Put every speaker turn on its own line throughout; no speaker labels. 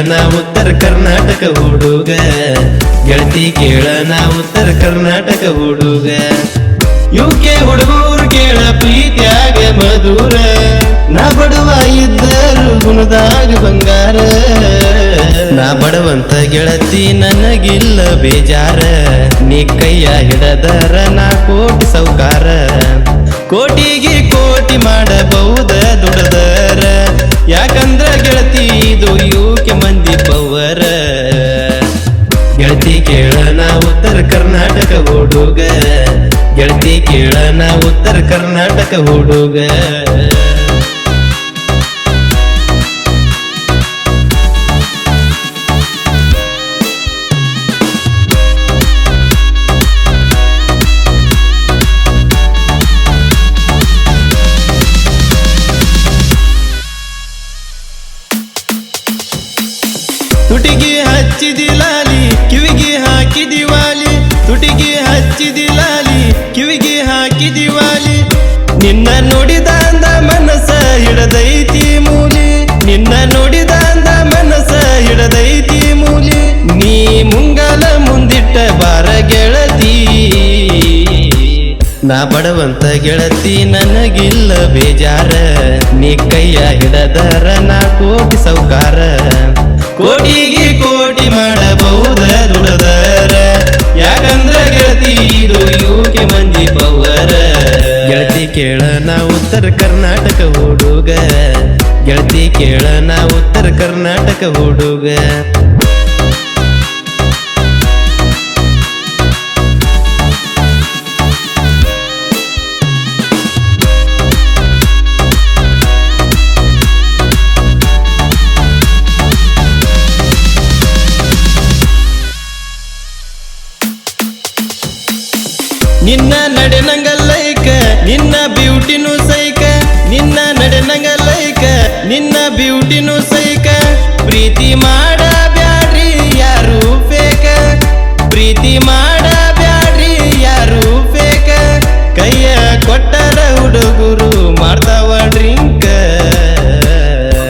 ನಾ ಉತ್ತರ ಕರ್ನಾಟಕ ಹುಡುಗ ಗೆಳತಿ ಕೇಳ ನಾ ಉತ್ತರ ಕರ್ನಾಟಕ ಹುಡುಗ ಯುಕೆ ಹುಡುಗರು ಕೇಳ ಪ್ರೀತಿಯಾಗ ಮಧುರ ನಾ ಬಡವ ಇದ್ದರು ಗುಣದಾಗ ಬಂಗಾರ ನಾ ಬಡವಂತ ಗೆಳತಿ ನನಗಿಲ್ಲ ಬೇಜಾರ ನೀ ಕೈಯ ಹಿಡದರ ನಾ ಕೋಟಿ ಸೌಕಾರ ಕೋಟಿಗೆ ಕೋಟಿ ಮಾಡಬಹುದ ದುಡದರ ಯಾಕಂದ್ರ ಗೆಳತಿ ಇದು ಯುಕೆ ಮಂದಿ ಪವರ ಗೆಳತಿ ಕೇಳ ನಾ ಉತ್ತರ ಕರ್ನಾಟಕ ಹುಡುಗ ಗೆಳತಿ ಕೇಳ ನಾ ಉತ್ತರ ಕರ್ನಾಟಕ ಹುಡುಗ ತುಟಿಗೆ ಹಚ್ಚಿದಿ ಲಾಲಿ ಕಿವಿಗೆ ಹಾಕಿದಿ ವಾಲಿ ತುಟಿಗೆ ಹಚ್ಚಿದಿ ಲಾಲಿ ಕಿವಿಗೆ ಹಾಕಿದಿ ವಾಲಿ ನಿನ್ನ ನೋಡಿದಂದ ಮನಸ ಹಿಡದೈತಿ ಮೂಲಿ ನಿನ್ನ ನೋಡಿದಂದ ಮನಸ ಹಿಡದೈತಿ ಮೂಲಿ ನೀ ಮುಂಗಾಲ ಮುಂದಿಟ್ಟ ಬಾರ ಗೆಳತಿ ನಾ ಬಡವಂತ ಗೆಳತಿ ನನಗಿಲ್ಲ ಬೇಜಾರ ನೀ ಕೈಯ ಹಿಡದರ ನಾ ಕೋಟಿ ಸೌಕಾರ ಕೋಟಿಗೆ ಕೋಟಿ ಮಾಡಬಹುದ ದುಡದರ ಯಾಕಂದ್ರ ಗೆಳತಿ ಇದು ಯುಕೆ ಮಂದಿ ಪವರ ಗೆಳತಿ ಕೇಳ ನಾ ಉತ್ತರ ಕರ್ನಾಟಕ ಹುಡುಗ ಗೆಳತಿ ಕೇಳ ನಾ ಉತ್ತರ ಕರ್ನಾಟಕ ಹುಡುಗ ನಿನ್ನ ನಡೆನಂಗ ಲೈಕ ನಿನ್ನ ಬ್ಯೂಟಿನೂ ಸೈಕ ನಿನ್ನ ನಡೆನಂಗ ಲೈಕ ನಿನ್ನ ಬ್ಯೂಟಿನೂ ಸೈಕ ಪ್ರೀತಿ ಮಾಡ ಬ್ಯಾಡ್ರಿ ಯಾರು ಫೇಕ ಪ್ರೀತಿ ಮಾಡ ಬ್ಯಾಡ್ರಿ ಯಾರು ಫೇಕ ಕೈಯ ಕೊಟ್ಟರ ಹುಡುಗರು ಮಾಡ್ತಾವ ಡ್ರಿಂಕ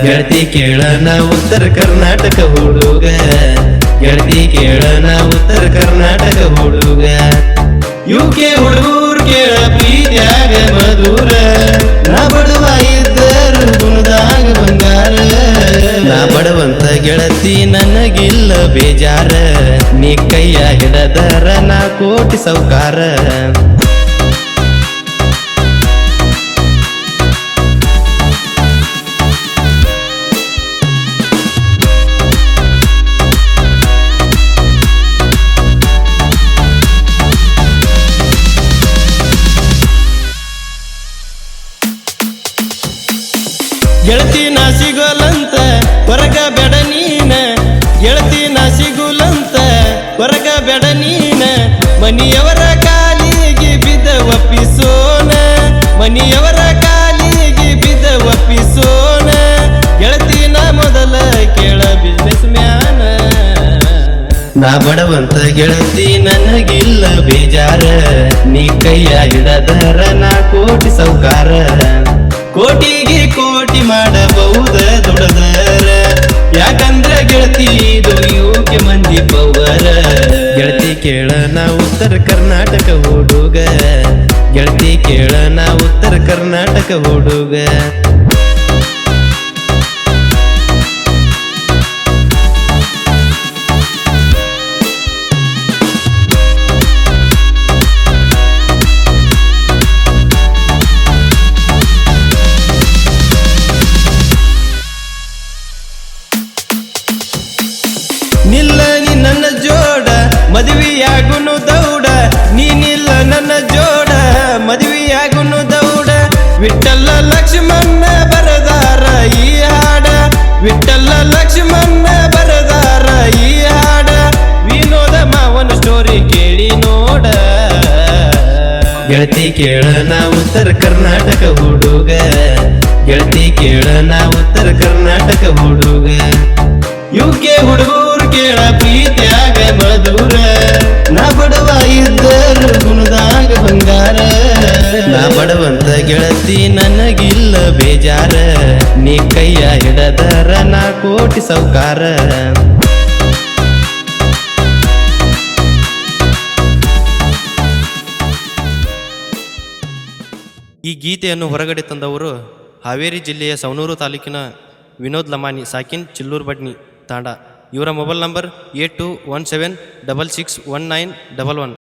ಗೆಳತಿ ಕೇಳ ನಾ ಉತ್ತರ ಕರ್ನಾಟಕ ಹುಡುಗ ಗೆಳತಿ ಕೇಳ ನಾ ಉತ್ತರ ಕರ್ನಾಟಕ ಹುಡುಗ ಯುಕೆ ಹುಡುಗರು ಕೇಳ ಪ್ರೀತಿಯಾಗ ಮಧುರ ನಾ ಬಡವ ಇದ್ದರು ಗುಣದಾಗ ಬಂಗಾರ ನಾ ಬಡವಂತ ಗೆಳತಿ ನನಗಿಲ್ಲ ಬೇಜಾರ ನೀ ಕೈಯ ಹಿಡದರ ನಾ ಕೋಟಿ ಸೌಕಾರ ಗೆಳತಿ ನಾ ಸಿಗೋಲಂತ ಹೊರಗ ಬೆಡ ನೀನ ಗೆಳತಿ ನಾ ಸಿಗುಲಂತ ಹೊರಗ ಬೆಡ ನೀನ ಮನಿಯವರ ಕಾಲಿಗೆ ಬಿದ್ದ ಒಪ್ಪಿಸೋನ ಮನಿಯವರ ಕಾಲಿಗೆ ಬಿದ್ದ ಒಪ್ಪಿಸೋನ ಗೆಳತಿ ನಾ ಮೊದಲ ಕೇಳ ಬಿಸ್ನೆಸ್ ಮ್ಯಾನ ನಾ ಬಡವಂತ ಗೆಳತಿ ನನಗಿಲ್ಲ ಬೇಜಾರ ನೀ ಕೈಯ ಹಿಡದರ ನಾ ಕೋಟಿ ಸೌಕಾರ ಕೋಟಿಗೆ ಕೋಟಿ ಮಾಡಬಹುದ ದುಡದರ ಯಾಕಂದ್ರ ಗೆಳತಿ ಇದು ಯುಕೆ ಮಂದಿ ಪವರ ಗೆಳತಿ ಕೇಳ ನಾ ಉತ್ತರ ಕರ್ನಾಟಕ ಹುಡುಗ ಗೆಳತಿ ಕೇಳ ನಾ ಉತ್ತರ ಕರ್ನಾಟಕ ಹುಡುಗ ನಿಲ್ಲ ನೀ ನನ್ನ ಜೋಡ ಮದುವೆಯಾಗುನು ದೌಡ ನೀನಿಲ್ಲ ನನ್ನ ಜೋಡ ಮದುವೆಯಾಗುನು ದೌಡ ವಿಠ್ಠಲ ಲಕ್ಷ್ಮಣ ಬರದಾರ ಈ ಹಾಡ ವಿಠ್ಠಲ ಲಕ್ಷ್ಮಣ ಬರದಾರ ಈ ಹಾಡ ವಿನೋದ ಮಾವನ ಸ್ಟೋರಿ ಕೇಳಿ ನೋಡ ಗೆಳತಿ ಕೇಳ ನಾ ಉತ್ತರ ಕರ್ನಾಟಕ ಹುಡುಗ ಗೆಳತಿ ಕೇಳ ನಾ ಉತ್ತರ ಕರ್ನಾಟಕ ಹುಡುಗ ಯುಕೆ ಹುಡುಗರು ಕೇಳ ಪ್ರೀತಿಯಾಗ ಮಧುರ ನಾ ಬಡವ ಇದ್ದರು ಗುಣದಾಗ ಬಂಗಾರ ನಾ ಬಡವಂತ ಗೆಳತಿ ನನಗಿಲ್ಲ ಬೇಜಾರ ನೀ ಕೈಯ ಹಿಡದರ ನಾ ಕೋಟಿ ಸೌಕಾರ.
ಈ ಗೀತೆಯನ್ನು ಹೊರಗಡೆ ತಂದವರು ಹಾವೇರಿ ಜಿಲ್ಲೆಯ ಸವಣೂರು ತಾಲೂಕಿನ ವಿನೋದ್ ಲಮಾನಿ ಸಾಕಿನ್ ಚಿಲ್ಲೂರು ಬಡ್ನಿ ತಾಂಡ. ಇವರ ಮೊಬೈಲ್ ನಂಬರ್ 8217661911.